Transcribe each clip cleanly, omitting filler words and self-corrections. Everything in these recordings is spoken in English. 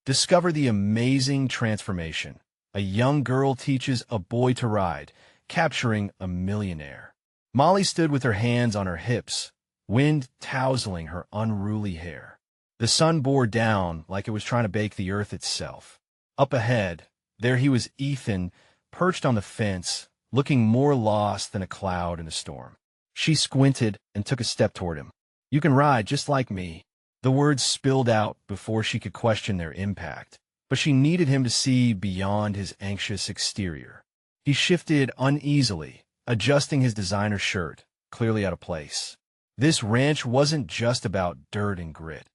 Discover the amazing transformation. A young girl teaches a boy to ride, capturing a millionaire. Molly stood with her hands on her hips, wind tousling her unruly hair. The sun bore down like it was trying to bake the earth itself. Up ahead, there he was, Ethan, perched on the fence, looking more lost than a cloud in a storm. She squinted and took a step toward him. "You can ride just like me." The words spilled out before she could question their impact, but she needed him to see beyond his anxious exterior. He shifted uneasily, adjusting his designer shirt, clearly out of place. This ranch wasn't just about dirt and grit.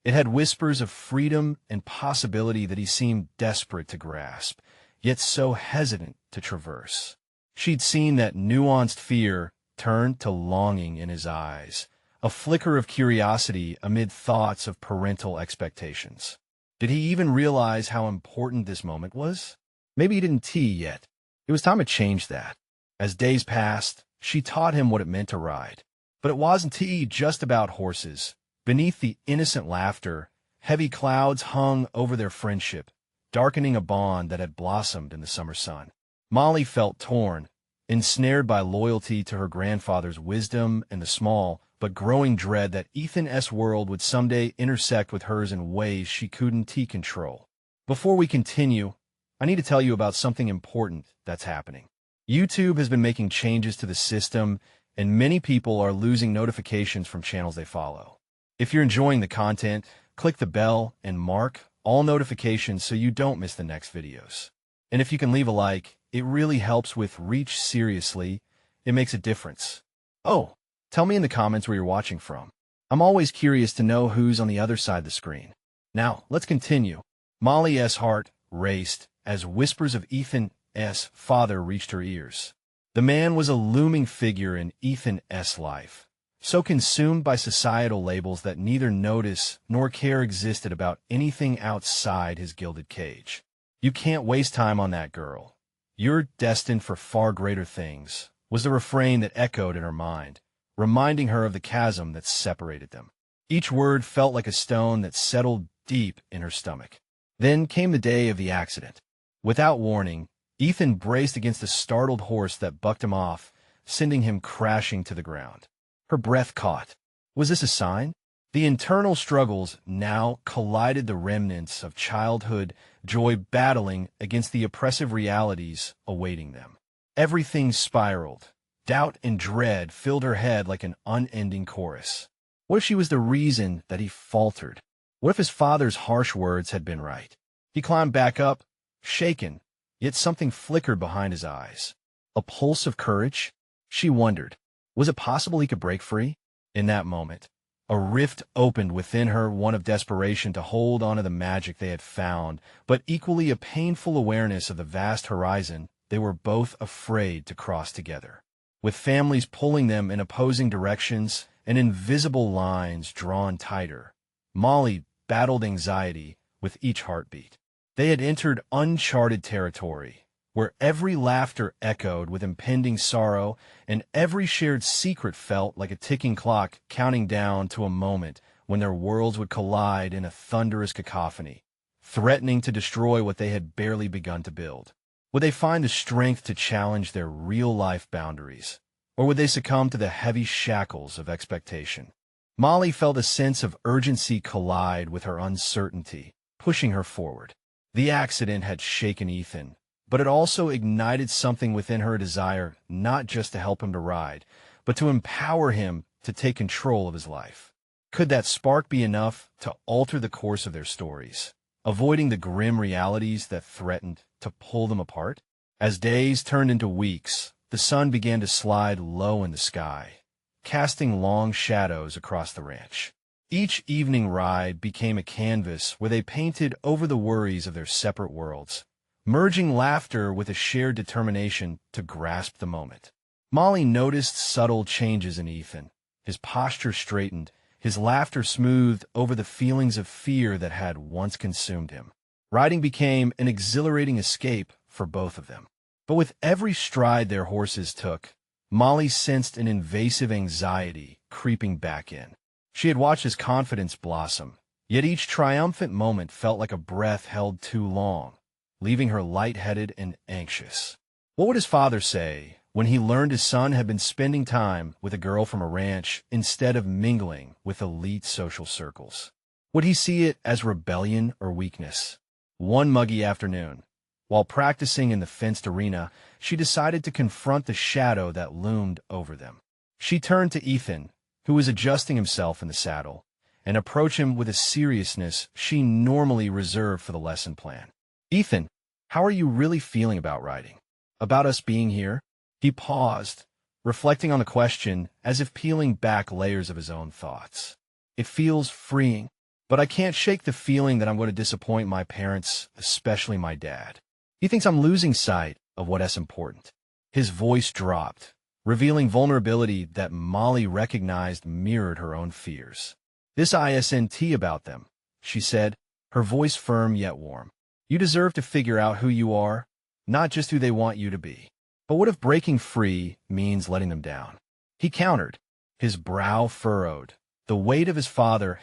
It had whispers of freedom and possibility that he seemed desperate to grasp, yet so hesitant to traverse. She'd seen that nuanced fear turn to longing in his eyes, a flicker of curiosity amid thoughts of parental expectations. Did he even realize how important this moment was? Maybe he didn't tee yet. It was time to change that. As days passed, she taught him what it meant to ride. But it wasn't just about horses. Beneath the innocent laughter, heavy clouds hung over their friendship, darkening a bond that had blossomed in the summer sun. Molly felt torn, ensnared by loyalty to her grandfather's wisdom and the small but growing dread that Ethan's world would someday intersect with hers in ways she couldn't control. Before we continue, I need to tell you about something important that's happening. YouTube has been making changes to the system, and many people are losing notifications from channels they follow. If you're enjoying the content, click the bell and mark all notifications so you don't miss the next videos. And if you can leave a like, it really helps with reach. Seriously, it makes a difference. Oh, tell me in the comments where you're watching from. I'm always curious to know who's on the other side of the screen. Now, let's continue. Molly's heart raced as whispers of Ethan's father reached her ears. The man was a looming figure in Ethan's life, so consumed by societal labels that neither notice nor care existed about anything outside his gilded cage. "You can't waste time on that girl. You're destined for far greater things," was the refrain that echoed in her mind, reminding her of the chasm that separated them. Each word felt like a stone that settled deep in her stomach. Then came the day of the accident. Without warning, Ethan braced against a startled horse that bucked him off, sending him crashing to the ground. Her breath caught. Was this a sign? The internal struggles now collided, the remnants of childhood joy battling against the oppressive realities awaiting them. Everything spiraled. Doubt and dread filled her head like an unending chorus. What if she was the reason that he faltered? What if his father's harsh words had been right? He climbed back up, shaken, yet something flickered behind his eyes. A pulse of courage? She wondered. Was it possible he could break free? In that moment, a rift opened within her, one of desperation to hold on to the magic they had found, but equally a painful awareness of the vast horizon they were both afraid to cross together. With families pulling them in opposing directions and invisible lines drawn tighter, Molly battled anxiety with each heartbeat. They had entered uncharted territory, where every laughter echoed with impending sorrow and every shared secret felt like a ticking clock counting down to a moment when their worlds would collide in a thunderous cacophony, threatening to destroy what they had barely begun to build. Would they find the strength to challenge their real-life boundaries, or would they succumb to the heavy shackles of expectation? Molly felt a sense of urgency collide with her uncertainty, pushing her forward. The accident had shaken Ethan, but it also ignited something within her, a desire not just to help him to ride, but to empower him to take control of his life. Could that spark be enough to alter the course of their stories, avoiding the grim realities that threatened to pull them apart? As days turned into weeks, the sun began to slide low in the sky, casting long shadows across the ranch. Each evening ride became a canvas where they painted over the worries of their separate worlds, merging laughter with a shared determination to grasp the moment. Molly noticed subtle changes in Ethan. His posture straightened, his laughter smoothed over the feelings of fear that had once consumed him. Riding became an exhilarating escape for both of them. But with every stride their horses took, Molly sensed an invasive anxiety creeping back in. She had watched his confidence blossom, Yet each triumphant moment felt like a breath held too long, leaving her lightheaded and anxious. What would his father say when he learned his son had been spending time with a girl from a ranch instead of mingling with elite social circles? Would he see it as rebellion or weakness? One muggy afternoon, while practicing in the fenced arena, she decided to confront the shadow that loomed over them. She turned to Ethan, who was adjusting himself in the saddle, and approached him with a seriousness she normally reserved for the lesson plan. "Ethan, how are you really feeling about riding? About us being here?" He paused, reflecting on the question as if peeling back layers of his own thoughts. "It feels freeing, but I can't shake the feeling that I'm going to disappoint my parents, especially my dad. He thinks I'm losing sight of what's important." His voice dropped, revealing vulnerability that Molly recognized mirrored her own fears. "This isn't about them," she said, her voice firm yet warm. "You deserve to figure out who you are, not just who they want you to be." "But what if breaking free means letting them down?" He countered, his brow furrowed, the weight of his father's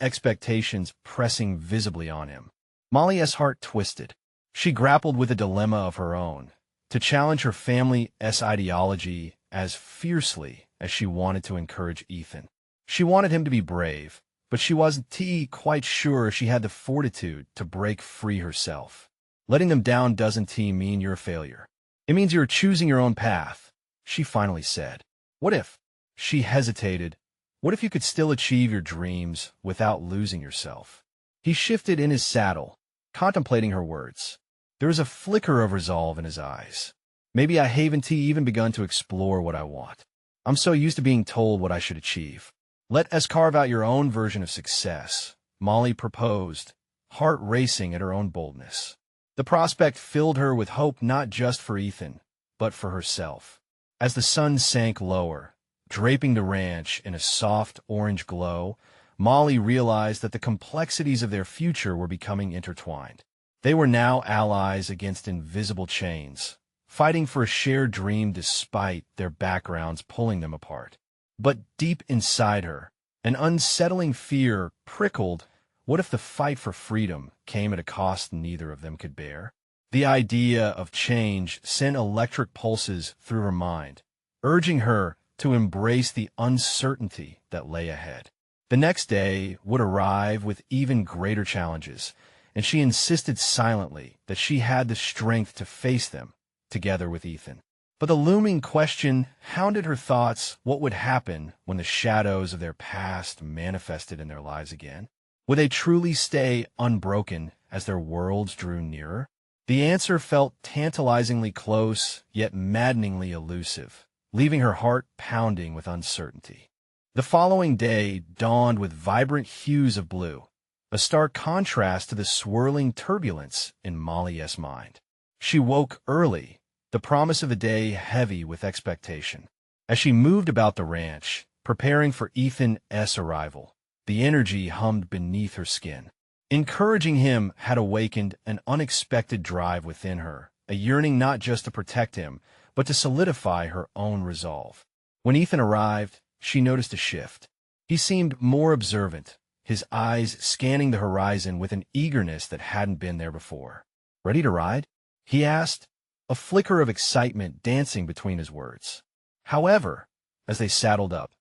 expectations pressing visibly on him. Molly's heart twisted. She grappled with a dilemma of her own, to challenge her family's ideology as fiercely as she wanted to encourage Ethan. She wanted him to be brave, but she wasn't quite sure she had the fortitude to break free herself. "Letting them down doesn't mean you're a failure. It means you're choosing your own path," she finally said. "What if?" She hesitated. "What if you could still achieve your dreams without losing yourself?" He shifted in his saddle, contemplating her words. There was a flicker of resolve in his eyes. "Maybe I haven't even begun to explore what I want. I'm so used to being told what I should achieve." "Let us carve out your own version of success," Molly proposed, heart racing at her own boldness. The prospect filled her with hope not just for Ethan, but for herself. As the sun sank lower, draping the ranch in a soft orange glow, Molly realized that the complexities of their future were becoming intertwined. They were now allies against invisible chains, fighting for a shared dream despite their backgrounds pulling them apart. But deep inside her, an unsettling fear prickled. What if the fight for freedom came at a cost neither of them could bear? The idea of change sent electric pulses through her mind, urging her to embrace the uncertainty that lay ahead. The next day would arrive with even greater challenges, and she insisted silently that she had the strength to face them, together with Ethan. But the looming question hounded her thoughts: what would happen when the shadows of their past manifested in their lives again? Would they truly stay unbroken as their worlds drew nearer? The answer felt tantalizingly close, yet maddeningly elusive, leaving her heart pounding with uncertainty. The following day dawned with vibrant hues of blue, a stark contrast to the swirling turbulence in Molly's mind. She woke early, the promise of a day heavy with expectation. As she moved about the ranch, preparing for Ethan's arrival, the energy hummed beneath her skin. Encouraging him had awakened an unexpected drive within her, a yearning not just to protect him, but to solidify her own resolve. When Ethan arrived, she noticed a shift. He seemed more observant, his eyes scanning the horizon with an eagerness that hadn't been there before. "Ready to ride?" he asked, a flicker of excitement dancing between his words. However, as they saddled up,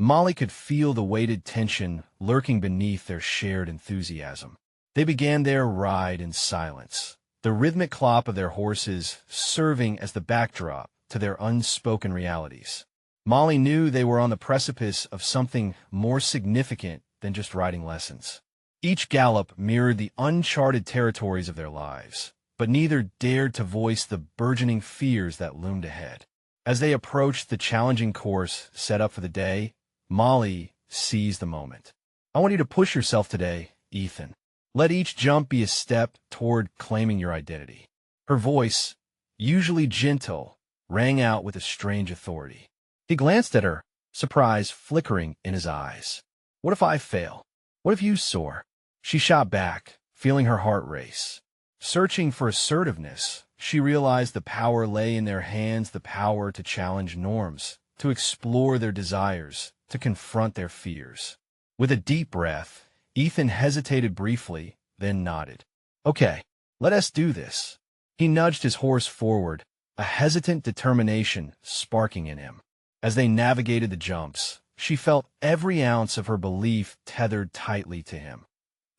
Molly could feel the weighted tension lurking beneath their shared enthusiasm. They began their ride in silence, the rhythmic clop of their horses serving as the backdrop to their unspoken realities. Molly knew they were on the precipice of something more significant than just riding lessons. Each gallop mirrored the uncharted territories of their lives, but neither dared to voice the burgeoning fears that loomed ahead. As they approached the challenging course set up for the day, Molly seized the moment. "I want you to push yourself today, Ethan. Let each jump be a step toward claiming your identity." Her voice, usually gentle, rang out with a strange authority. He glanced at her, surprise flickering in his eyes. "What if I fail? What if you soar?" She shot back, feeling her heart race. Searching for assertiveness, she realized the power lay in their hands, the power to challenge norms, to explore their desires, to confront their fears. With a deep breath, Ethan hesitated briefly, then nodded. Okay, let us do this. He nudged his horse forward, a hesitant determination sparking in him. As they navigated the jumps, she felt every ounce of her belief tethered tightly to him.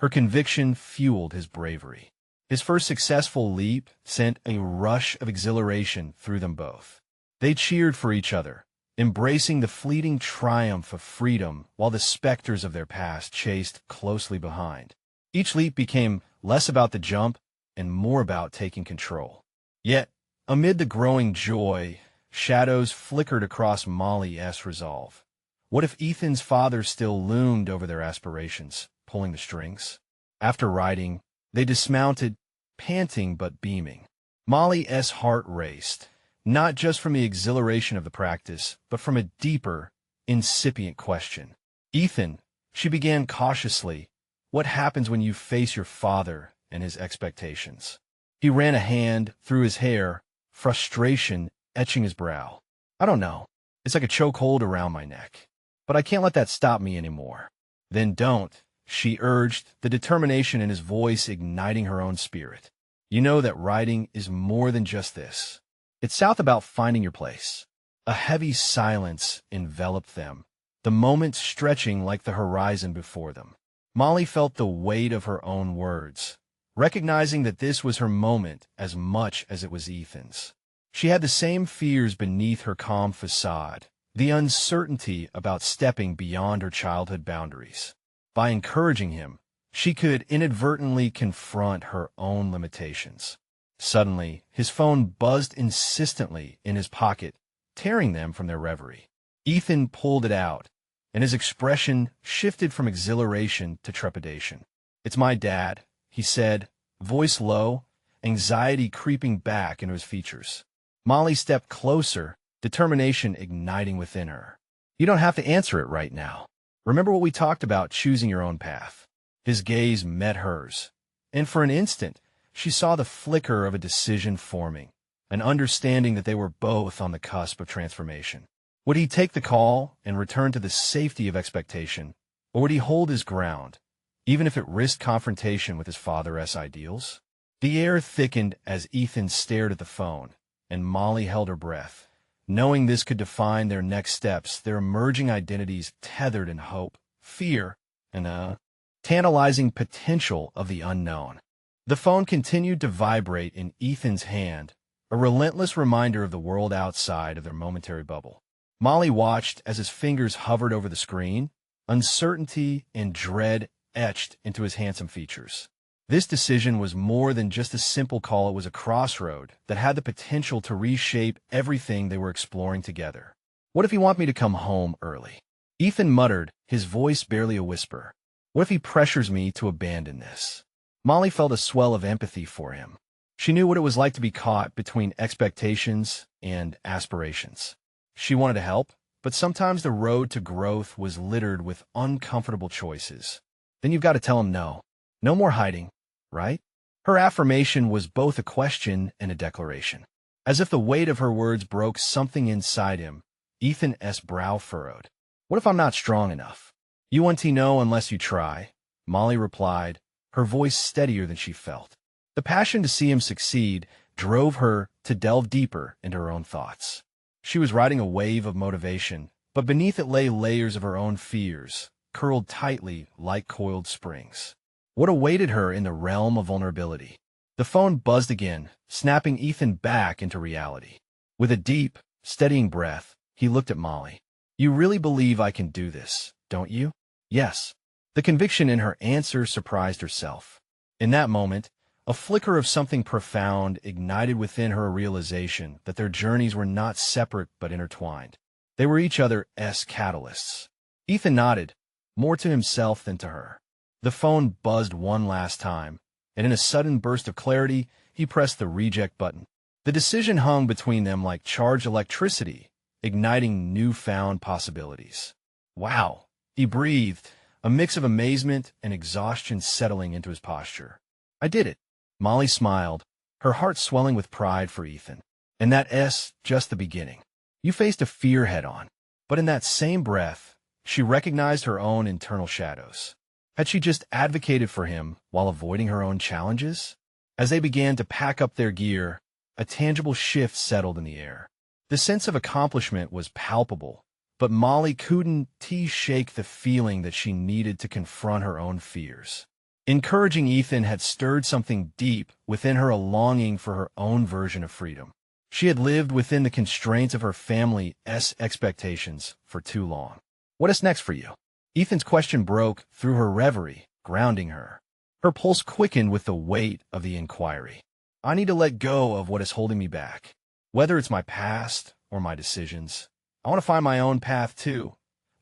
Her conviction fueled his bravery. His first successful leap sent a rush of exhilaration through them both. They cheered for each other, embracing the fleeting triumph of freedom while the specters of their past chased closely behind. Each leap became less about the jump and more about taking control. Yet, amid the growing joy, shadows flickered across Molly's resolve. What if Ethan's father still loomed over their aspirations, pulling the strings? After riding, they dismounted, panting but beaming. Molly's heart raced, not just from the exhilaration of the practice, but from a deeper, incipient question. Ethan, she began cautiously, what happens when you face your father and his expectations? He ran a hand through his hair, frustration etching his brow. I don't know. It's like a chokehold around my neck. But I can't let that stop me anymore. Then don't, she urged, the determination in his voice igniting her own spirit. You know that riding is more than just this. It's about finding your place. A heavy silence enveloped them, the moment stretching like the horizon before them. Molly felt the weight of her own words, recognizing that this was her moment as much as it was Ethan's. She had the same fears beneath her calm facade, the uncertainty about stepping beyond her childhood boundaries. By encouraging him, she could inadvertently confront her own limitations. Suddenly, his phone buzzed insistently in his pocket, tearing them from their reverie. Ethan pulled it out, and his expression shifted from exhilaration to trepidation. It's my dad, he said, voice low, anxiety creeping back into his features. Molly stepped closer, determination igniting within her. You don't have to answer it right now. Remember what we talked about, choosing your own path. His gaze met hers, and for an instant, she saw the flicker of a decision forming, an understanding that they were both on the cusp of transformation. Would he take the call and return to the safety of expectation, or would he hold his ground, even if it risked confrontation with his father's ideals? The air thickened as Ethan stared at the phone, and Molly held her breath, knowing this could define their next steps, their emerging identities tethered in hope, fear, and tantalizing potential of the unknown. The phone continued to vibrate in Ethan's hand, a relentless reminder of the world outside of their momentary bubble. Molly watched as his fingers hovered over the screen, uncertainty and dread etched into his handsome features. This decision was more than just a simple call, it was a crossroad that had the potential to reshape everything they were exploring together. What if he wants me to come home early? Ethan muttered, his voice barely a whisper. What if he pressures me to abandon this? Molly felt a swell of empathy for him. She knew what it was like to be caught between expectations and aspirations. She wanted to help, but sometimes the road to growth was littered with uncomfortable choices. Then you've got to tell him no. No more hiding, right? Her affirmation was both a question and a declaration. As if the weight of her words broke something inside him, Ethan's brow furrowed. What if I'm not strong enough? You won't know unless you try, Molly replied, her voice steadier than she felt. The passion to see him succeed drove her to delve deeper into her own thoughts. She was riding a wave of motivation, but beneath it lay layers of her own fears, curled tightly like coiled springs. What awaited her in the realm of vulnerability? The phone buzzed again, snapping Ethan back into reality. With a deep, steadying breath, he looked at Molly. You really believe I can do this, don't you? Yes. The conviction in her answer surprised herself. In that moment, a flicker of something profound ignited within her a realization that their journeys were not separate but intertwined. They were each other's catalysts. Ethan nodded, more to himself than to her. The phone buzzed one last time, and in a sudden burst of clarity, he pressed the reject button. The decision hung between them like charged electricity, igniting newfound possibilities. Wow, he breathed, a mix of amazement and exhaustion settling into his posture. I did it. Molly smiled, her heart swelling with pride for Ethan. And that's just the beginning. You faced a fear head-on. But in that same breath, she recognized her own internal shadows. Had she just advocated for him while avoiding her own challenges? As they began to pack up their gear, a tangible shift settled in the air. The sense of accomplishment was palpable, but Molly couldn't shake the feeling that she needed to confront her own fears. Encouraging Ethan had stirred something deep within her, a longing for her own version of freedom. She had lived within the constraints of her family's expectations for too long. What is next for you? Ethan's question broke through her reverie, grounding her. Her pulse quickened with the weight of the inquiry. I need to let go of what is holding me back. Whether it's my past or my decisions, I want to find my own path too,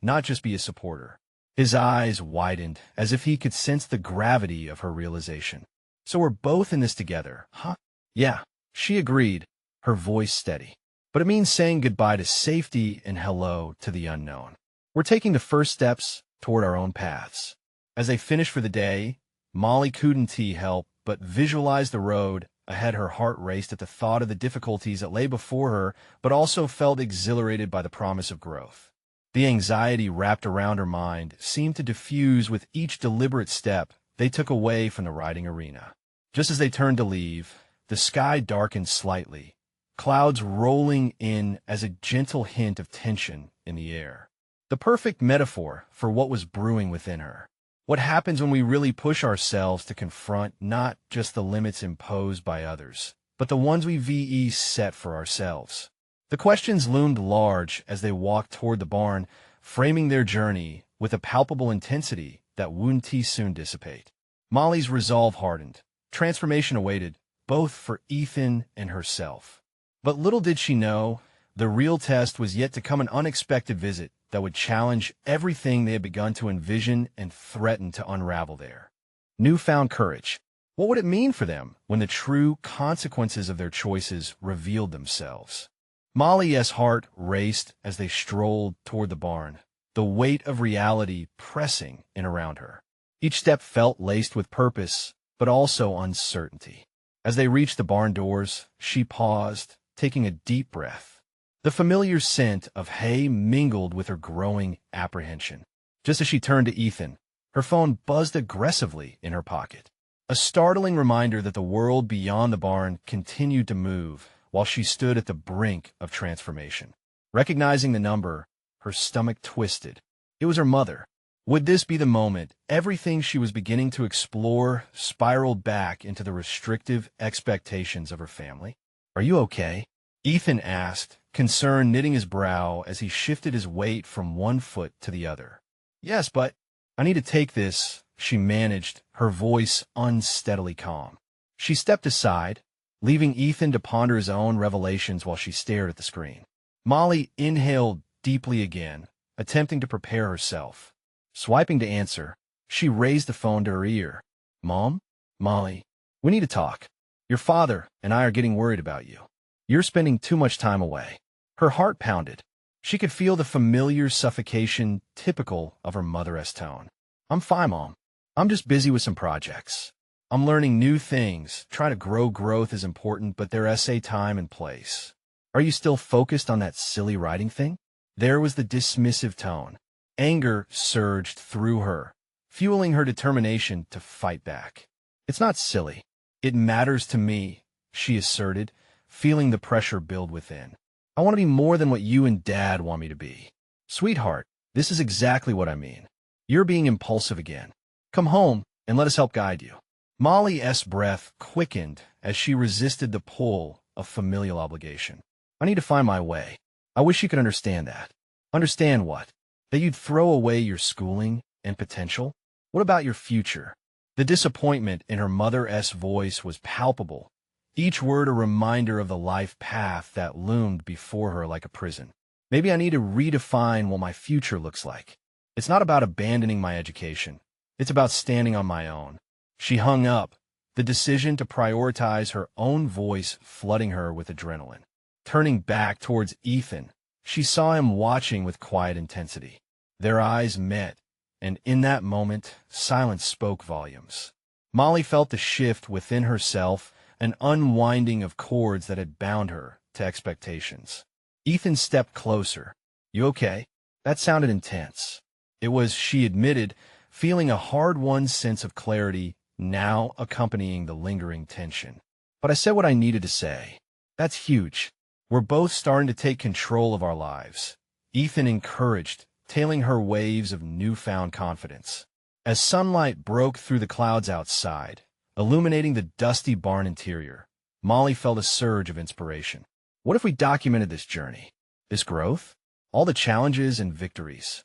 not just be a supporter. His eyes widened as if he could sense the gravity of her realization. So we're both in this together, huh? Yeah, she agreed, her voice steady. But it means saying goodbye to safety and hello to the unknown. We're taking the first steps toward our own paths. As they finished for the day, Molly couldn't help but visualize the road ahead. Her heart raced at the thought of the difficulties that lay before her, but also felt exhilarated by the promise of growth. The anxiety wrapped around her mind seemed to diffuse with each deliberate step they took away from the riding arena. Just as they turned to leave, the sky darkened slightly, clouds rolling in as a gentle hint of tension in the air. The perfect metaphor for what was brewing within her. What happens when we really push ourselves to confront not just the limits imposed by others, but the ones we set for ourselves? The questions loomed large as they walked toward the barn, framing their journey with a palpable intensity that wouldn't soon dissipate. Molly's resolve hardened. Transformation awaited, both for Ethan and herself. But little did she know, the real test was yet to come, an unexpected visit that would challenge everything they had begun to envision and threaten to unravel there. Newfound courage. What would it mean for them when the true consequences of their choices revealed themselves? Molly's heart raced as they strolled toward the barn, the weight of reality pressing in around her. Each step felt laced with purpose, but also uncertainty. As they reached the barn doors, she paused, taking a deep breath. The familiar scent of hay mingled with her growing apprehension. Just as she turned to Ethan, her phone buzzed aggressively in her pocket. A startling reminder that the world beyond the barn continued to move while she stood at the brink of transformation. Recognizing the number, her stomach twisted. It was her mother. Would this be the moment everything she was beginning to explore spiraled back into the restrictive expectations of her family? Are you okay? Ethan asked, concern knitting his brow as he shifted his weight from one foot to the other. Yes, but I need to take this, she managed, her voice unsteadily calm. She stepped aside, leaving Ethan to ponder his own revelations while she stared at the screen. Molly inhaled deeply again, attempting to prepare herself. Swiping to answer, she raised the phone to her ear. Mom? Molly, we need to talk. Your father and I are getting worried about you. You're spending too much time away. Her heart pounded. She could feel the familiar suffocation typical of her mother's tone. I'm fine, Mom. I'm just busy with some projects. I'm learning new things. Trying to grow. Growth is important, but there's a time and place. Are you still focused on that silly writing thing? There was the dismissive tone. Anger surged through her, fueling her determination to fight back. It's not silly. It matters to me, she asserted, feeling the pressure build within. I want to be more than what you and Dad want me to be. Sweetheart, this is exactly what I mean. You're being impulsive again. Come home and let us help guide you. Molly's breath quickened as she resisted the pull of familial obligation. I need to find my way. I wish you could understand that. Understand what? That you'd throw away your schooling and potential? What about your future? The disappointment in her mother's voice was palpable, each word a reminder of the life path that loomed before her like a prison. Maybe I need to redefine what my future looks like. It's not about abandoning my education. It's about standing on my own. She hung up, the decision to prioritize her own voice flooding her with adrenaline. Turning back towards Ethan, she saw him watching with quiet intensity. Their eyes met, and in that moment, silence spoke volumes. Molly felt the shift within herself, an unwinding of cords that had bound her to expectations. Ethan stepped closer. You okay? That sounded intense. It was, she admitted, feeling a hard-won sense of clarity now accompanying the lingering tension. But I said what I needed to say. That's huge. We're both starting to take control of our lives. Ethan encouraged, tailing her waves of newfound confidence. As sunlight broke through the clouds outside, illuminating the dusty barn interior, Molly felt a surge of inspiration. What if we documented this journey, this growth, all the challenges and victories?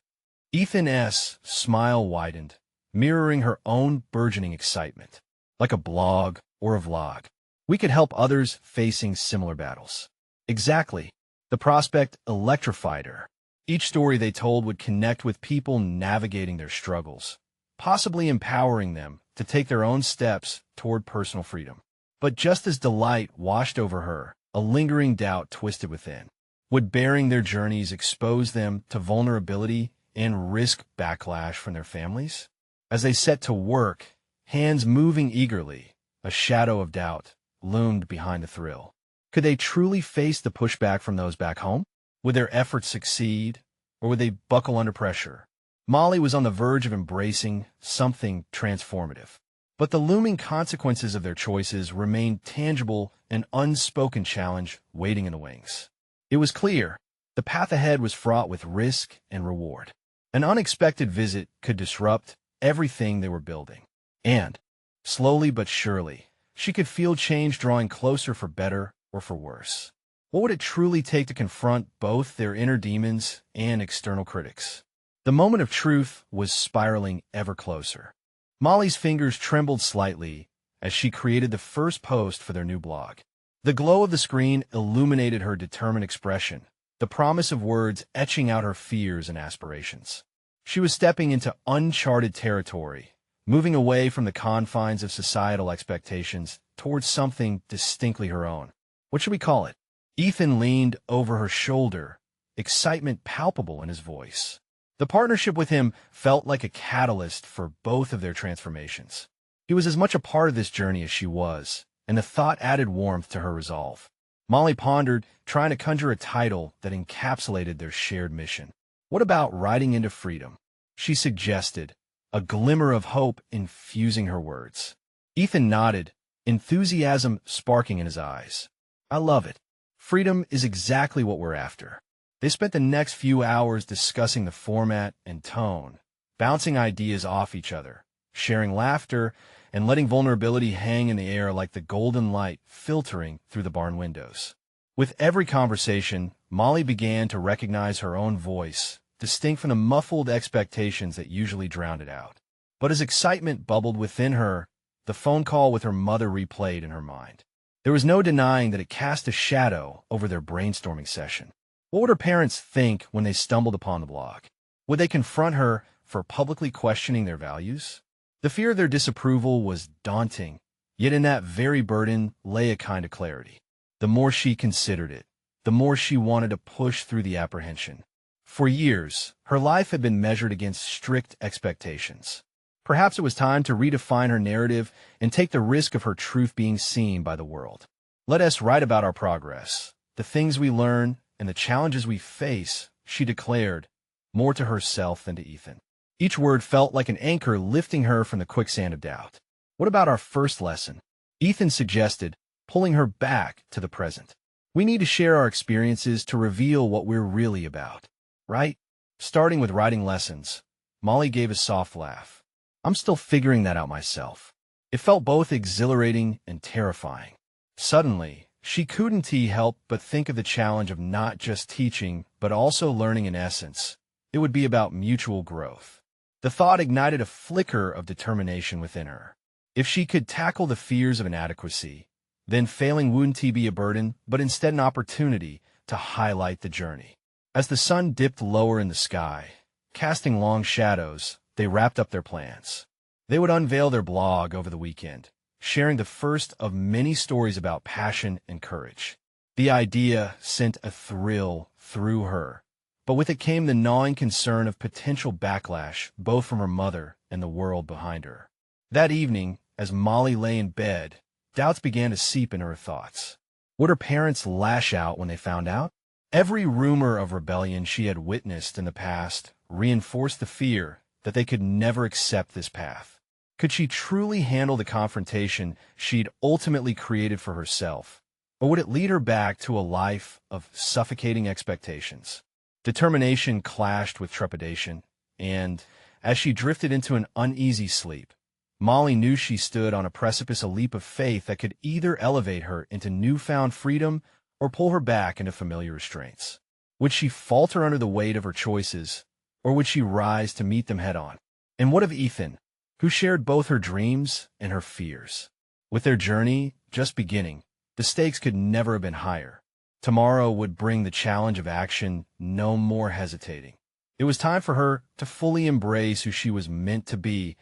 Ethan's smile widened, mirroring her own burgeoning excitement. Like a blog or a vlog, we could help others facing similar battles. Exactly. The prospect electrified her. Each story they told would connect with people navigating their struggles, possibly empowering them to take their own steps toward personal freedom. But just as delight washed over her, a lingering doubt twisted within. Would bearing their journeys expose them to vulnerability and risk backlash from their families? As they set to work, hands moving eagerly, a shadow of doubt loomed behind the thrill. Could they truly face the pushback from those back home? Would their efforts succeed, or would they buckle under pressure? Molly was on the verge of embracing something transformative. But the looming consequences of their choices remained tangible, an unspoken challenge waiting in the wings. It was clear the path ahead was fraught with risk and reward. An unexpected visit could disrupt everything they were building. And, slowly but surely, she could feel change drawing closer for better or for worse. What would it truly take to confront both their inner demons and external critics? The moment of truth was spiraling ever closer. Molly's fingers trembled slightly as she created the first post for their new blog. The glow of the screen illuminated her determined expression, the promise of words etching out her fears and aspirations. She was stepping into uncharted territory, moving away from the confines of societal expectations towards something distinctly her own. What should we call it? Ethan leaned over her shoulder, excitement palpable in his voice. The partnership with him felt like a catalyst for both of their transformations. He was as much a part of this journey as she was, and the thought added warmth to her resolve. Molly pondered, trying to conjure a title that encapsulated their shared mission. What about riding into freedom? She suggested, a glimmer of hope infusing her words. Ethan nodded, enthusiasm sparking in his eyes. I love it. Freedom is exactly what we're after. They spent the next few hours discussing the format and tone, bouncing ideas off each other, sharing laughter, and letting vulnerability hang in the air like the golden light filtering through the barn windows. With every conversation, Molly began to recognize her own voice, distinct from the muffled expectations that usually drowned it out. But as excitement bubbled within her, the phone call with her mother replayed in her mind. There was no denying that it cast a shadow over their brainstorming session. What would her parents think when they stumbled upon the blog? Would they confront her for publicly questioning their values? The fear of their disapproval was daunting, yet in that very burden lay a kind of clarity. The more she considered it, the more she wanted to push through the apprehension. For years, her life had been measured against strict expectations. Perhaps it was time to redefine her narrative and take the risk of her truth being seen by the world. Let us write about our progress, the things we learn, and the challenges we face, she declared, more to herself than to Ethan. Each word felt like an anchor lifting her from the quicksand of doubt. What about our first lesson? Ethan suggested, pulling her back to the present. We need to share our experiences to reveal what we're really about, right? Starting with writing lessons, Molly gave a soft laugh. I'm still figuring that out myself. It felt both exhilarating and terrifying. Suddenly, she couldn't help but think of the challenge of not just teaching, but also learning in essence. It would be about mutual growth. The thought ignited a flicker of determination within her. If she could tackle the fears of inadequacy, then failing wouldn't be a burden, but instead an opportunity to highlight the journey. As the sun dipped lower in the sky, casting long shadows, they wrapped up their plans. They would unveil their blog over the weekend, sharing the first of many stories about passion and courage. The idea sent a thrill through her, but with it came the gnawing concern of potential backlash, both from her mother and the world behind her. That evening, as Molly lay in bed, doubts began to seep into her thoughts. Would her parents lash out when they found out? Every rumor of rebellion she had witnessed in the past reinforced the fear that they could never accept this path. Could she truly handle the confrontation she'd ultimately created for herself, or would it lead her back to a life of suffocating expectations? Determination clashed with trepidation, and as she drifted into an uneasy sleep, Molly knew she stood on a precipice, a leap of faith that could either elevate her into newfound freedom or pull her back into familiar restraints. Would she falter under the weight of her choices, or would she rise to meet them head-on? And what of Ethan, who shared both her dreams and her fears? With their journey just beginning, the stakes could never have been higher. Tomorrow would bring the challenge of action, no more hesitating. It was time for her to fully embrace who she was meant to be,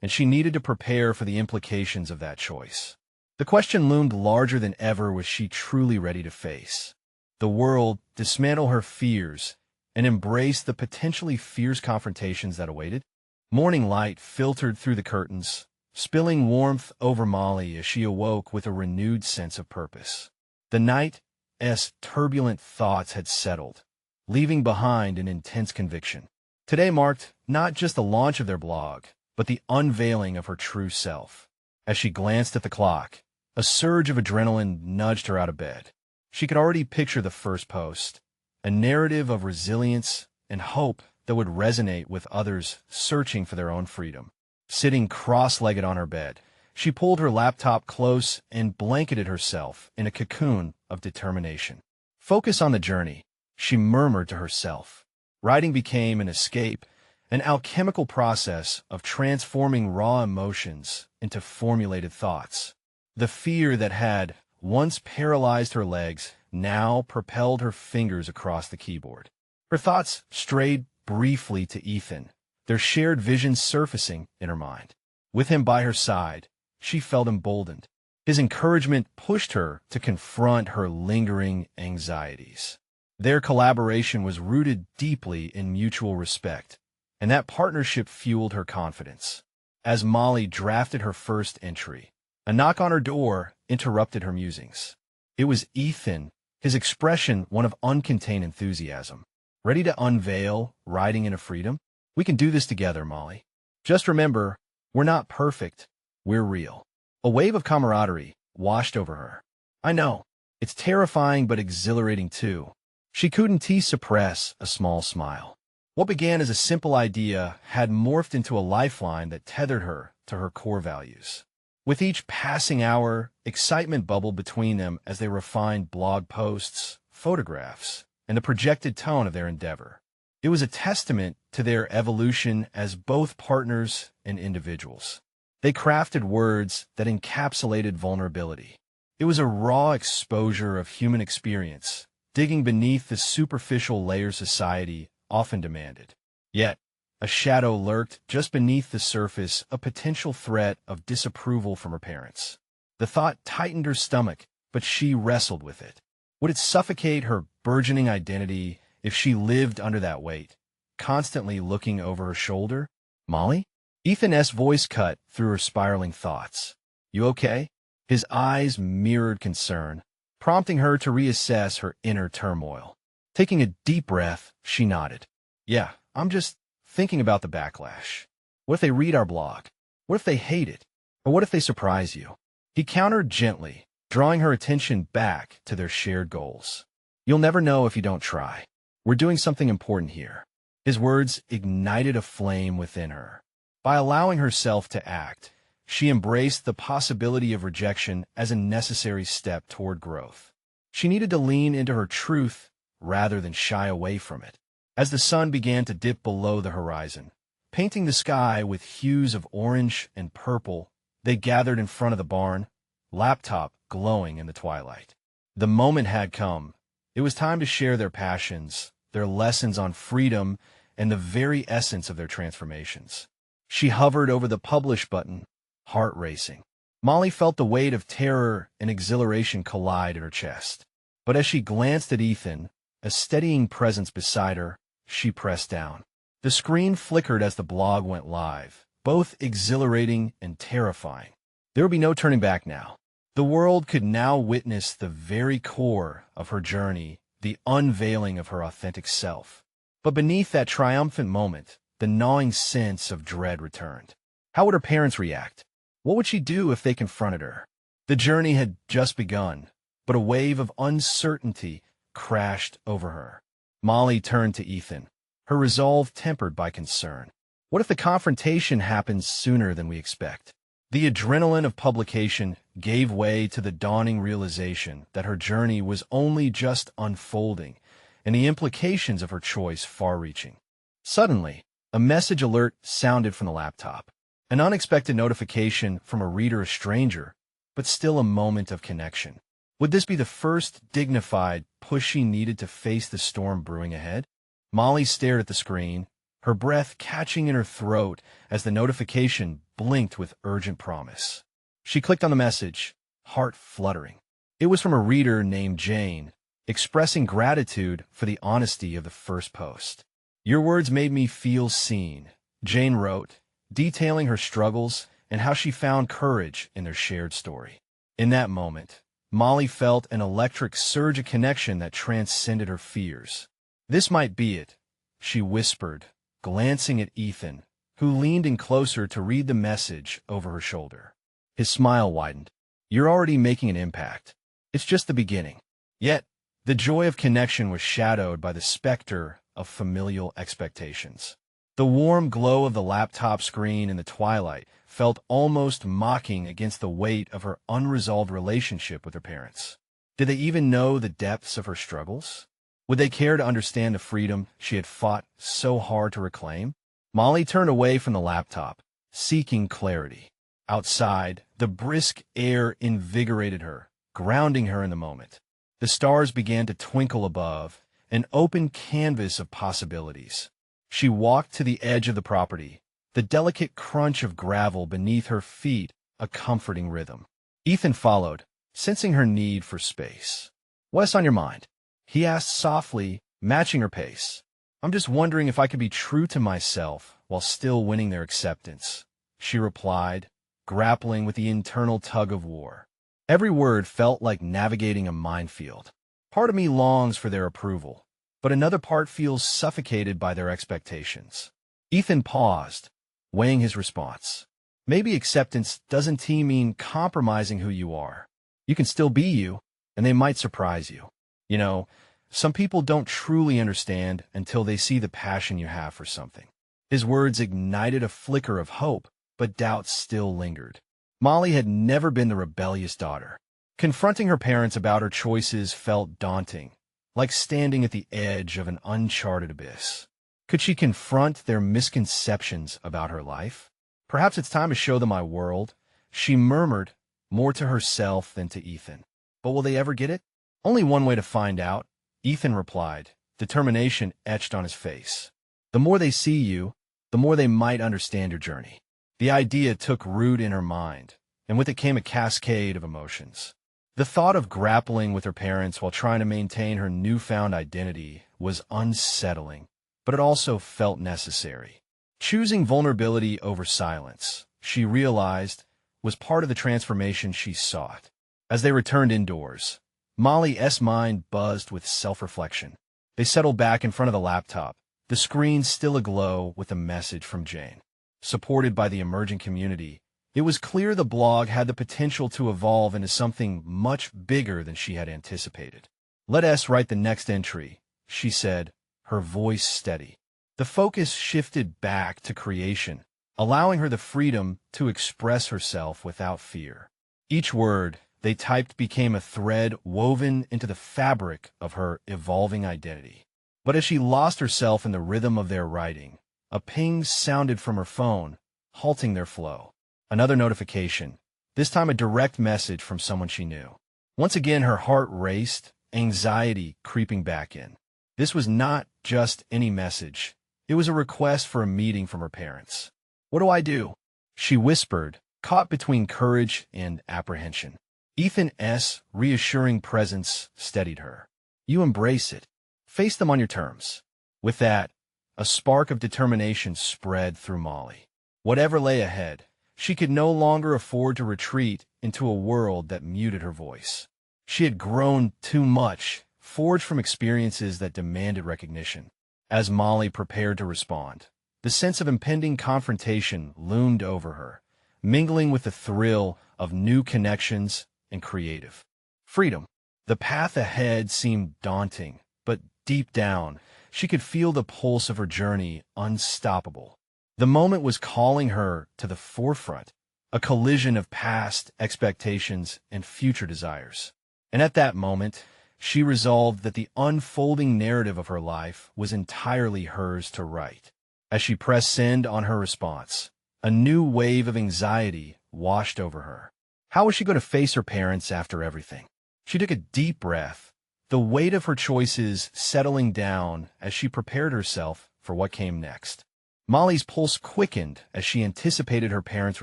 and she needed to prepare for the implications of that choice. The question loomed larger than ever: was she truly ready to face the world, dismantle her fears, and embrace the potentially fierce confrontations that awaited? Morning light filtered through the curtains, spilling warmth over Molly as she awoke with a renewed sense of purpose. The night's turbulent thoughts had settled, leaving behind an intense conviction. Today marked not just the launch of their blog, but the unveiling of her true self. As she glanced at the clock, a surge of adrenaline nudged her out of bed. She could already picture the first post, a narrative of resilience and hope that would resonate with others searching for their own freedom. Sitting cross-legged on her bed, she pulled her laptop close and blanketed herself in a cocoon of determination. Focus on the journey, she murmured to herself. Writing became an escape, an alchemical process of transforming raw emotions into formulated thoughts. The fear that had once paralyzed her legs now propelled her fingers across the keyboard. Her thoughts strayed briefly to Ethan, their shared visions surfacing in her mind. With him by her side, she felt emboldened. His encouragement pushed her to confront her lingering anxieties. Their collaboration was rooted deeply in mutual respect, and that partnership fueled her confidence. As Molly drafted her first entry, a knock on her door interrupted her musings. It was Ethan, his expression one of uncontained enthusiasm. Ready to unveil Riding into Freedom? We can do this together, Molly. Just remember, we're not perfect, we're real. A wave of camaraderie washed over her. I know, it's terrifying but exhilarating too. She couldn't suppress a small smile. What began as a simple idea had morphed into a lifeline that tethered her to her core values. With each passing hour, excitement bubbled between them as they refined blog posts, photographs, and the projected tone of their endeavor. It was a testament to their evolution as both partners and individuals. They crafted words that encapsulated vulnerability. It was a raw exposure of human experience, digging beneath the superficial layers society often demanded. Yet, a shadow lurked just beneath the surface, a potential threat of disapproval from her parents. The thought tightened her stomach, but she wrestled with it. Would it suffocate her burgeoning identity if she lived under that weight, constantly looking over her shoulder? Molly? Ethan's voice cut through her spiraling thoughts. You okay? His eyes mirrored concern, prompting her to reassess her inner turmoil. Taking a deep breath, she nodded. Yeah, I'm just thinking about the backlash. What if they read our blog? What if they hate it? Or what if they surprise you? He countered gently, drawing her attention back to their shared goals. You'll never know if you don't try. We're doing something important here. His words ignited a flame within her. By allowing herself to act, she embraced the possibility of rejection as a necessary step toward growth. She needed to lean into her truth rather than shy away from it. As the sun began to dip below the horizon, painting the sky with hues of orange and purple, they gathered in front of the barn, laptop glowing in the twilight. The moment had come. It was time to share their passions, their lessons on freedom, and the very essence of their transformations. She hovered over the publish button, heart racing. Molly felt the weight of terror and exhilaration collide in her chest. But as she glanced at Ethan, a steadying presence beside her, she pressed down. The screen flickered as the blog went live, both exhilarating and terrifying. There would be no turning back now. The world could now witness the very core of her journey, the unveiling of her authentic self. But beneath that triumphant moment, the gnawing sense of dread returned. How would her parents react? What would she do if they confronted her? The journey had just begun, but a wave of uncertainty crashed over her. Molly turned to Ethan, her resolve tempered by concern. What if the confrontation happens sooner than we expect? The adrenaline of publication gave way to the dawning realization that her journey was only just unfolding, and the implications of her choice far-reaching. Suddenly, a message alert sounded from the laptop. An unexpected notification from a reader, a stranger, but still a moment of connection. Would this be the first dignified push she needed to face the storm brewing ahead? Molly stared at the screen, her breath catching in her throat as the notification blinked with urgent promise. She clicked on the message, heart fluttering. It was from a reader named Jane, expressing gratitude for the honesty of the first post. "Your words made me feel seen," Jane wrote, detailing her struggles and how she found courage in their shared story. In that moment, Molly felt an electric surge of connection that transcended her fears. "This might be it," she whispered, glancing at Ethan, who leaned in closer to read the message over her shoulder. His smile widened. "You're already making an impact. It's just the beginning." Yet, the joy of connection was shadowed by the specter of familial expectations. The warm glow of the laptop screen in the twilight felt almost mocking against the weight of her unresolved relationship with her parents. Did they even know the depths of her struggles? Would they care to understand the freedom she had fought so hard to reclaim? Molly turned away from the laptop, seeking clarity. Outside, the brisk air invigorated her, grounding her in the moment. The stars began to twinkle above, an open canvas of possibilities. She walked to the edge of the property, the delicate crunch of gravel beneath her feet a comforting rhythm. Ethan followed, sensing her need for space. "What's on your mind?" he asked softly, matching her pace. "I'm just wondering if I could be true to myself while still winning their acceptance," she replied, grappling with the internal tug-of-war. Every word felt like navigating a minefield. Part of me longs for their approval, but another part feels suffocated by their expectations. Ethan paused, weighing his response. Maybe acceptance doesn't mean compromising who you are. You can still be you, and they might surprise you. You know, some people don't truly understand until they see the passion you have for something. His words ignited a flicker of hope, but doubt still lingered. Molly had never been the rebellious daughter. Confronting her parents about her choices felt daunting, like standing at the edge of an uncharted abyss. Could she confront their misconceptions about her life? "Perhaps it's time to show them my world," she murmured, more to herself than to Ethan. "But will they ever get it?" "Only one way to find out," Ethan replied, determination etched on his face. "The more they see you, the more they might understand your journey." The idea took root in her mind, and with it came a cascade of emotions. The thought of grappling with her parents while trying to maintain her newfound identity was unsettling, but it also felt necessary. Choosing vulnerability over silence, she realized, was part of the transformation she sought. As they returned indoors, Molly's mind buzzed with self-reflection. They settled back in front of the laptop, the screen still aglow with a message from Jane. Supported by the emerging community, it was clear the blog had the potential to evolve into something much bigger than she had anticipated. "Let us write the next entry," she said, her voice steady. The focus shifted back to creation, allowing her the freedom to express herself without fear. Each word they typed became a thread woven into the fabric of her evolving identity. But as she lost herself in the rhythm of their writing, a ping sounded from her phone, halting their flow. Another notification, this time a direct message from someone she knew. Once again, her heart raced, anxiety creeping back in. This was not just any message. It was a request for a meeting from her parents. "What do I do?" she whispered, caught between courage and apprehension. Ethan's reassuring presence steadied her. "You embrace it. Face them on your terms." With that, a spark of determination spread through Molly. Whatever lay ahead, she could no longer afford to retreat into a world that muted her voice. She had grown too much, forged from experiences that demanded recognition. As Molly prepared to respond, The sense of impending confrontation loomed over her, mingling with the thrill of new connections and creative freedom. The path ahead seemed daunting, but deep down, she could feel the pulse of her journey unstoppable. The moment was calling her to the forefront, a collision of past expectations and future desires. And at that moment, she resolved that the unfolding narrative of her life was entirely hers to write. As she pressed send on her response, a new wave of anxiety washed over her. How was she going to face her parents after everything? She took a deep breath, the weight of her choices settling down as she prepared herself for what came next. Molly's pulse quickened as she anticipated her parents'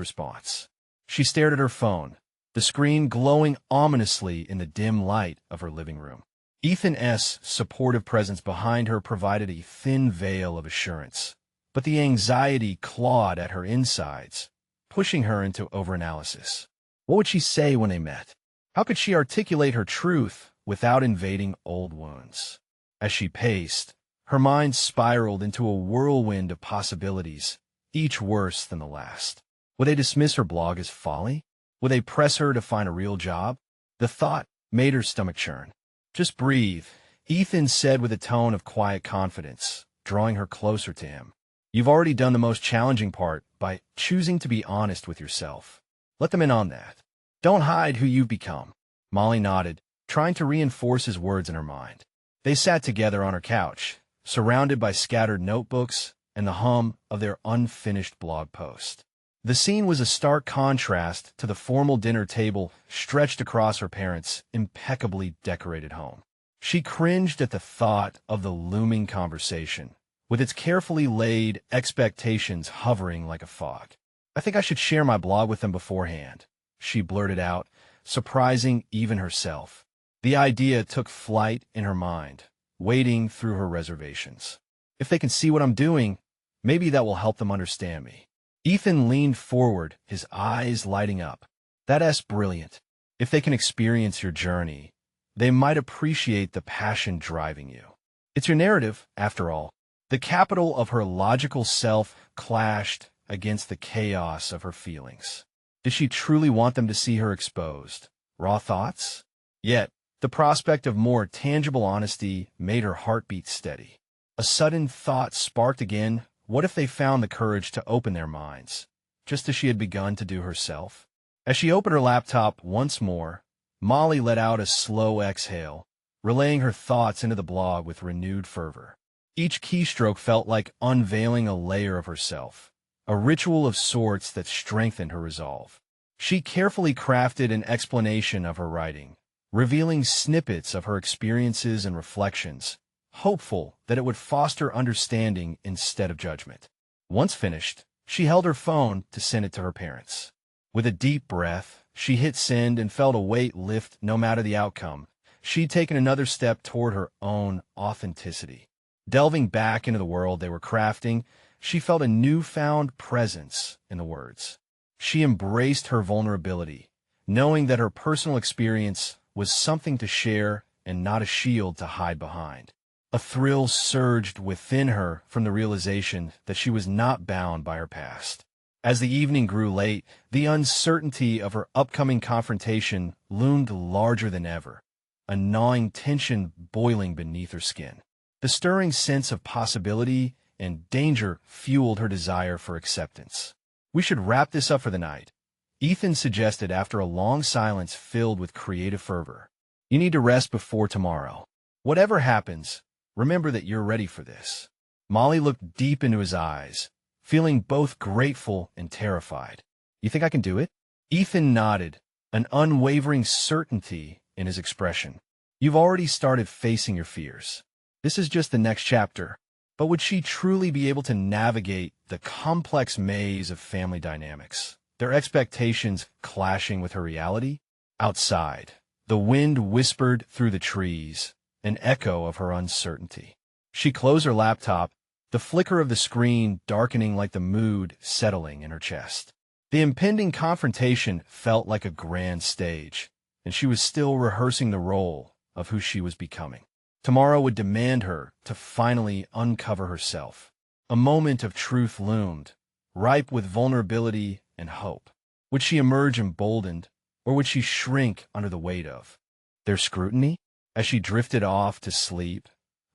response. She stared at her phone, the screen glowing ominously in the dim light of her living room. Ethan's supportive presence behind her provided a thin veil of assurance, but the anxiety clawed at her insides, pushing her into overanalysis. What would she say when they met? How could she articulate her truth without invading old wounds? As she paced, her mind spiraled into a whirlwind of possibilities, each worse than the last. Would they dismiss her blog as folly? Would they press her to find a real job? The thought made her stomach churn. Just breathe, Ethan said with a tone of quiet confidence, drawing her closer to him. You've already done the most challenging part by choosing to be honest with yourself. Let them in on that. Don't hide who you've become. Molly nodded, trying to reinforce his words in her mind. They sat together on her couch, surrounded by scattered notebooks and the hum of their unfinished blog post. The scene was a stark contrast to the formal dinner table stretched across her parents' impeccably decorated home. She cringed at the thought of the looming conversation, with its carefully laid expectations hovering like a fog. I think I should share my blog with them beforehand, she blurted out, surprising even herself. The idea took flight in her mind, wading through her reservations. If they can see what I'm doing, maybe that will help them understand me. Ethan leaned forward, his eyes lighting up. That's brilliant. If they can experience your journey, they might appreciate the passion driving you. It's your narrative, after all. The capital of her logical self clashed against the chaos of her feelings. Did she truly want them to see her exposed? Raw thoughts? Yet, the prospect of more tangible honesty made her heartbeat steady. A sudden thought sparked again. What if they found the courage to open their minds, just as she had begun to do herself? As she opened her laptop once more, Molly let out a slow exhale, relaying her thoughts into the blog with renewed fervor. Each keystroke felt like unveiling a layer of herself, a ritual of sorts that strengthened her resolve. She carefully crafted an explanation of her writing, revealing snippets of her experiences and reflections, hopeful that it would foster understanding instead of judgment. Once finished, she held her phone to send it to her parents. With a deep breath, she hit send and felt a weight lift no matter the outcome. She'd taken another step toward her own authenticity. Delving back into the world they were crafting, she felt a newfound presence in the words. She embraced her vulnerability, knowing that her personal experience was something to share and not a shield to hide behind. A thrill surged within her from the realization that she was not bound by her past. As the evening grew late, the uncertainty of her upcoming confrontation loomed larger than ever, a gnawing tension boiling beneath her skin. The stirring sense of possibility and danger fueled her desire for acceptance. We should wrap this up for the night, Ethan suggested after a long silence filled with creative fervor. You need to rest before tomorrow. Whatever happens, remember that you're ready for this. Molly looked deep into his eyes, feeling both grateful and terrified. You think I can do it? Ethan nodded, an unwavering certainty in his expression. You've already started facing your fears. This is just the next chapter. But would she truly be able to navigate the complex maze of family dynamics, their expectations clashing with her reality? Outside, the wind whispered through the trees, an echo of her uncertainty. She closed her laptop, the flicker of the screen darkening like the mood settling in her chest. The impending confrontation felt like a grand stage, and she was still rehearsing the role of who she was becoming. Tomorrow would demand her to finally uncover herself, A moment of truth loomed, ripe with vulnerability and hope. Would she emerge emboldened, or would she shrink under the weight of their scrutiny? As she drifted off to sleep,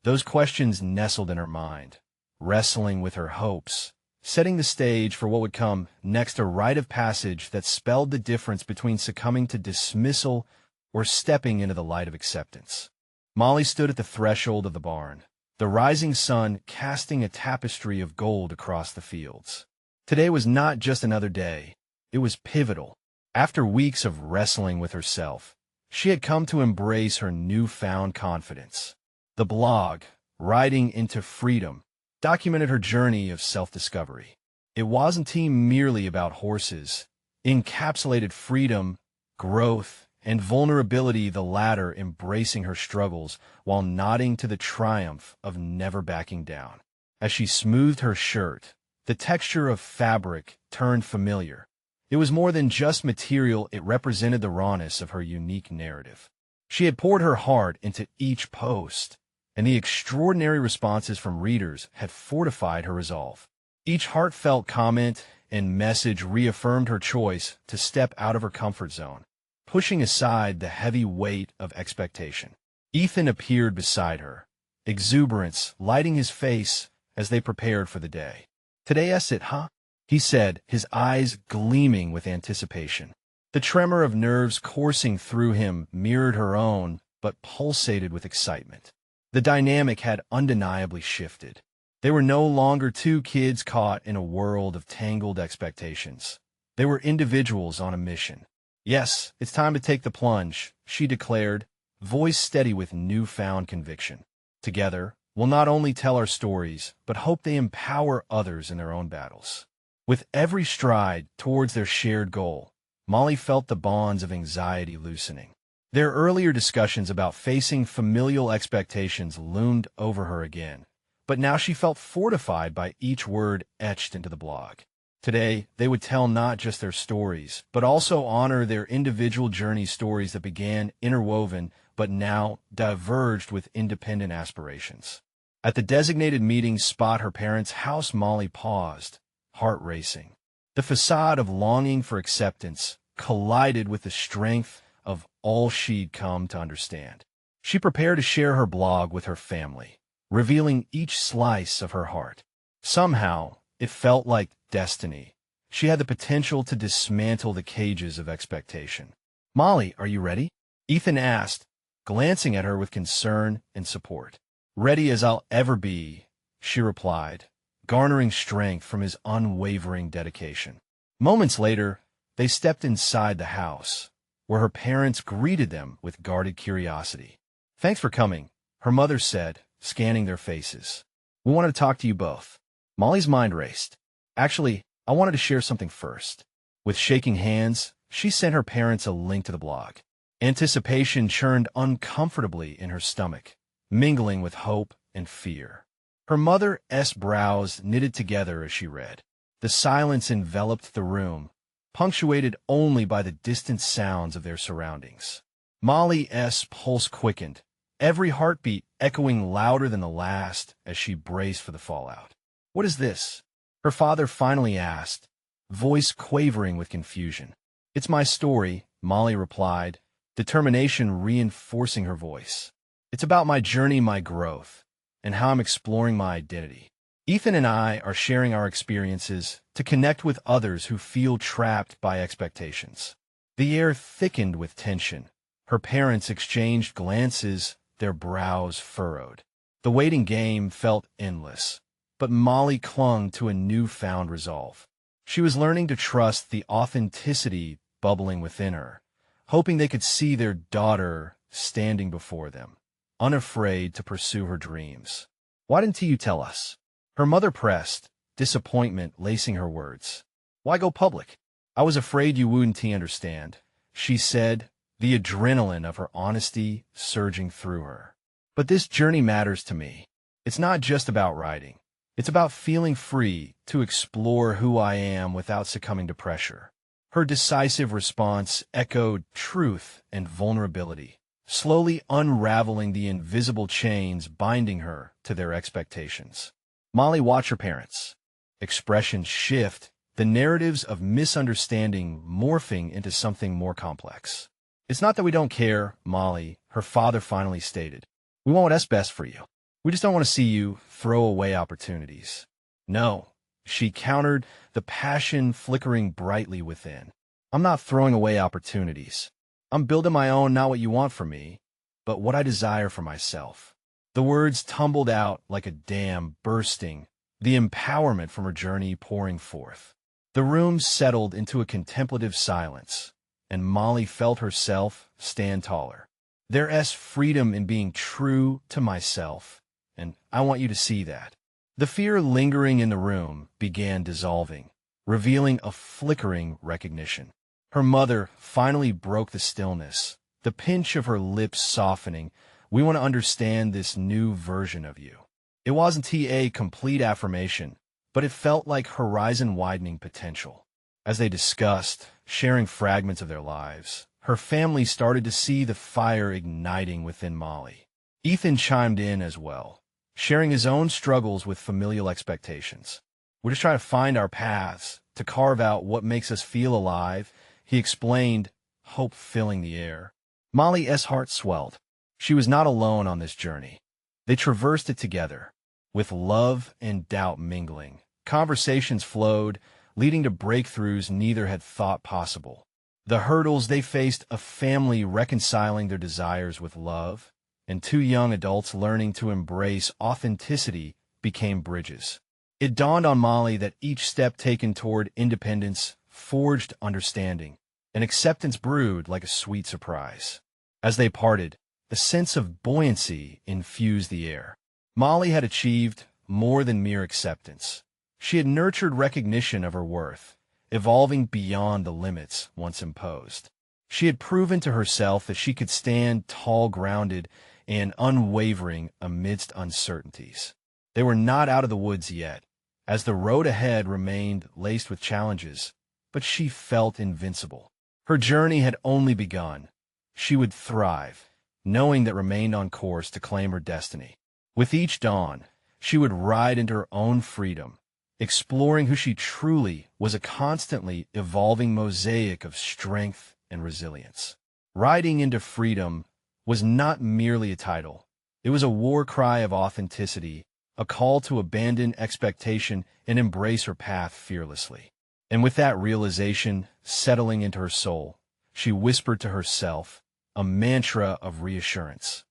those questions nestled in her mind, wrestling with her hopes, setting the stage for what would come next, a rite of passage that spelled the difference between succumbing to dismissal or stepping into the light of acceptance. Molly stood at the threshold of the barn, the rising sun casting a tapestry of gold across the fields. Today was not just another day, it was pivotal. After weeks of wrestling with herself, she had come to embrace her newfound confidence. The blog, Riding into Freedom, documented her journey of self-discovery. It wasn't merely about horses, encapsulated freedom, growth, and vulnerability, the latter embracing her struggles while nodding to the triumph of never backing down. As she smoothed her shirt, the texture of fabric turned familiar. It was more than just material, it represented the rawness of her unique narrative. She had poured her heart into each post, and the extraordinary responses from readers had fortified her resolve. Each heartfelt comment and message reaffirmed her choice to step out of her comfort zone, pushing aside the heavy weight of expectation. Ethan appeared beside her, exuberance lighting his face as they prepared for the day. "Today's it, huh?" he said, his eyes gleaming with anticipation. The tremor of nerves coursing through him mirrored her own, but pulsated with excitement. The dynamic had undeniably shifted. They were no longer two kids caught in a world of tangled expectations. They were individuals on a mission. "Yes, it's time to take the plunge," she declared, voice steady with newfound conviction. "Together, we'll not only tell our stories, but hope they empower others in their own battles." With every stride towards their shared goal, Molly felt the bonds of anxiety loosening. Their earlier discussions about facing familial expectations loomed over her again, but now she felt fortified by each word etched into the blog. Today, they would tell not just their stories, but also honor their individual journey, stories that began interwoven but now diverged with independent aspirations. At the designated meeting spot, her parents' house, Molly paused, heart racing. The facade of longing for acceptance collided with the strength of all she'd come to understand. She prepared to share her blog with her family, revealing each slice of her heart. Somehow, it felt like destiny. She had the potential to dismantle the cages of expectation. "Molly, are you ready?" Ethan asked, glancing at her with concern and support. "Ready as I'll ever be," she replied, garnering strength from his unwavering dedication. Moments later, they stepped inside the house, where her parents greeted them with guarded curiosity. "Thanks for coming," her mother said, scanning their faces. "We wanted to talk to you both." Molly's mind raced. "Actually, I wanted to share something first." With shaking hands, she sent her parents a link to the blog. Anticipation churned uncomfortably in her stomach, mingling with hope and fear. Her mother's brows knitted together as she read. The silence enveloped the room, punctuated only by the distant sounds of their surroundings. Molly's pulse quickened, every heartbeat echoing louder than the last as she braced for the fallout. "What is this?" her father finally asked, voice quavering with confusion. "It's my story," Molly replied, determination reinforcing her voice. "It's about my journey, my growth, and how I'm exploring my identity. Ethan and I are sharing our experiences to connect with others who feel trapped by expectations." The air thickened with tension. Her parents exchanged glances, their brows furrowed. The waiting game felt endless, but Molly clung to a newfound resolve. She was learning to trust the authenticity bubbling within her, hoping they could see their daughter standing before them, unafraid to pursue her dreams. "Why didn't you tell us?" her mother pressed, disappointment lacing her words. "Why go public?" "I was afraid you wouldn't understand," she said, the adrenaline of her honesty surging through her. "But this journey matters to me. It's not just about riding. It's about feeling free to explore who I am without succumbing to pressure." Her decisive response echoed truth and vulnerability, slowly unraveling the invisible chains binding her to their expectations. Molly watched her parents. Expressions shift, the narratives of misunderstanding morphing into something more complex. It's not that we don't care, Molly, her father finally stated. We want what's best for you. We just don't want to see you throw away opportunities. No, she countered, the passion flickering brightly within. I'm not throwing away opportunities. I'm building my own, not what you want from me, but what I desire for myself. The words tumbled out like a dam bursting, the empowerment from her journey pouring forth. The room settled into a contemplative silence, and Molly felt herself stand taller. There's freedom in being true to myself, and I want you to see that. The fear lingering in the room began dissolving, revealing a flickering recognition. Her mother finally broke the stillness, the pinch of her lips softening. We want to understand this new version of you. It wasn't a complete affirmation, but it felt like horizon-widening potential. As they discussed, sharing fragments of their lives, her family started to see the fire igniting within Molly. Ethan chimed in as well, sharing his own struggles with familial expectations. We're just trying to find our paths, to carve out what makes us feel alive, he explained, hope filling the air. Molly's heart swelled. She was not alone on this journey. They traversed it together, with love and doubt mingling. Conversations flowed, leading to breakthroughs neither had thought possible. The hurdles they faced, a family reconciling their desires with love, and two young adults learning to embrace authenticity, became bridges. It dawned on Molly that each step taken toward independence forged understanding, and acceptance brewed like a sweet surprise. As they parted, a sense of buoyancy infused the air. Molly had achieved more than mere acceptance. She had nurtured recognition of her worth, evolving beyond the limits once imposed. She had proven to herself that she could stand tall, grounded, and unwavering amidst uncertainties. They were not out of the woods yet, as the road ahead remained laced with challenges, but she felt invincible. Her journey had only begun. She would thrive, knowing that remained on course to claim her destiny. With each dawn, she would ride into her own freedom, exploring who she truly was, a constantly evolving mosaic of strength and resilience. Riding into freedom was not merely a title. It was a war cry of authenticity, a call to abandon expectation and embrace her path fearlessly. And with that realization settling into her soul, she whispered to herself, a mantra of reassurance: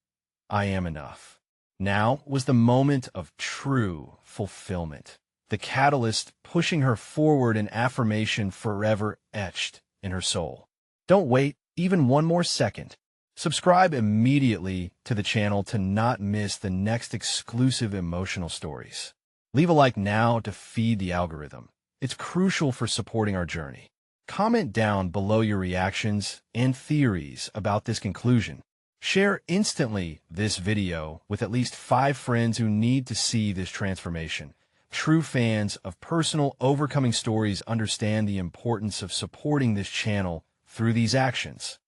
I am enough. Now was the moment of true fulfillment, the catalyst pushing her forward, an affirmation forever etched in her soul. Don't wait even one more second. Subscribe immediately to the channel to not miss the next exclusive emotional stories. Leave a like now to feed the algorithm. It's crucial for supporting our journey. Comment down below your reactions and theories about this conclusion. Share instantly this video with at least 5 friends who need to see this transformation. True fans of personal overcoming stories understand the importance of supporting this channel through these actions.